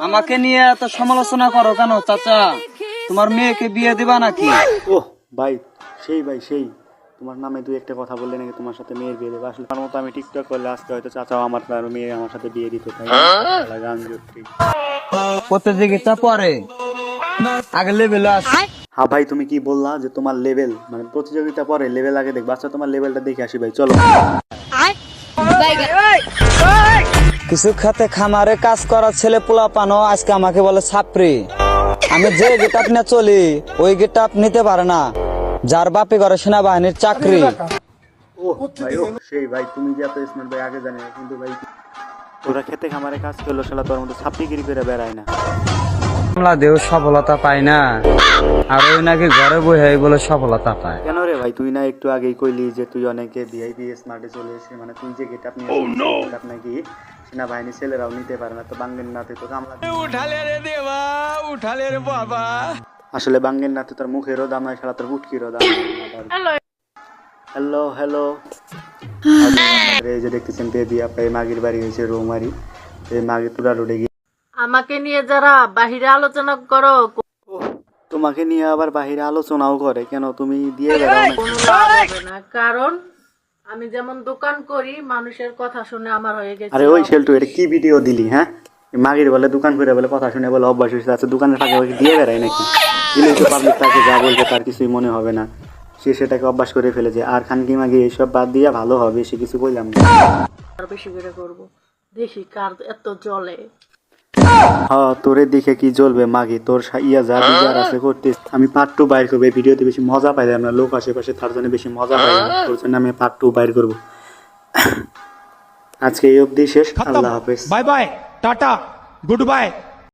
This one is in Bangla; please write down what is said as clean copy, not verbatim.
আমাকে নিয়ে এত সমালোচনা করো কেন চাচা? তোমার মেয়েকে বিয়ে দিবা নাকি? ওহ ভাই, সেই তোমার নামে দুই একটা কথা বললে নাকি তোমার সাথে মেয়ের বিয়ে দেবে। আসলে আমার মতো আমি টিকটক করলে আজকে হয়তো চাচাও আমার মেয়ে আমার সাথে বিয়ে দিত, তাই না? গান জুটি। প্রতিযোগিতা পরে আগে লেভেল আছে। হ্যাঁ ভাই, তুমি কি বললা যে তোমার লেভেল, মানে প্রতিযোগিতা পরে লেভেল আগে দেখবা? আচ্ছা তোমার লেভেলটা দেখে আসি ভাই, চলো। কিছু খাতে খামারে কাজ করা ছেলে পোলা পানো আজকে আমাকে বলে ছাপরি। আমি যে গেটআপ নিয়ে চলি ওই গেটআপ নিতে পারে না, যার বাপে করে সেনাবাহিনীর চাকরি। ও ভাই, ও সেই ভাই, তুমি যে এত স্মার্ট ভাই আগে জানি না, কিন্তু ভাই তোরা খেতে খামারে কাজ করলো শালা তোর মতো ছাপ্পিগিরি করে বেড়ায় না। আমরা দেহ সফলতা পাই না, আর ওই নাকি ঘরে বসে বলে সফলতা পায়। কেন রে ভাই, তুই না একটু আগেই কইলি যে তুই অনেকে ভিআইপি স্মার্টে চলে এসে, মানে তুই যে গেটআপ নিয়ে গেটআপ নাকি সেনাবাহিনী ছেলেরাও নিতে পারে না, তো বাঙ্গের নাতে তো কামলা উঠালে রে দেবা, উঠালে রে বাবা। আসলে বাঙ্গের নাতে তোর মুখেরও দাম নাই, শালা তোর বুটকিরও দাম নাই। হ্যালো হ্যালো, এই যে দেখতেছেন বেবি আপা, এই মাগির বাড়ি হয়েছে রৌমারি, এই মাগি তুরা রোডে গিয়ে। আমাকে নিয়ে যারা বাহিরে আলোচনা করো তোমাকে নিয়ে আবার বাহিরে আলোচনাও করে কেন? তুমি দিয়ে বেড়াও না? কোনো লাভ হবে না, কারণ আমি যেমন দোকান করি মানুষের কথা শুনে আমার হয়ে গেছে। আরে ওই শেল্টু, এটা কি ভিডিও দিলি? হ্যাঁ, মাগির বলে দোকান করে বলে কথা শুনে বলে অভ্যাস হয়েছে। আচ্ছা দোকানের ফাঁকে ফাঁকে দিয়ে বেড়ায় নাকি? দিলে তো পাবলিক তাকে যা বলবে তার কিছুই মনে হবে না, সে সেটাকে অভ্যাস করে ফেলেছে। আর খানকি মাগি এইসব বাদ দিয়ে ভালো হবে, সে কিছু বললাম না। আর বেশি করে করবো, দেখি কার এত জলে। হ্যাঁ, তোরে দেখে কি জ্বলবে মাগি, তোর ইয়া যা বিচার আছে করতে। আমি পার্ট 2 বাইর করবো, এই ভিডিওতে বেশি মজা পাই না, লোক আশেপাশে তার জন্য বেশি মজা পাই না, তোর জন্য আমি পার্ট 2 বাইর করবো। আজকে এই অবধি শেষ, আল্লাহ হাফেজ। Bye bye tata good bye.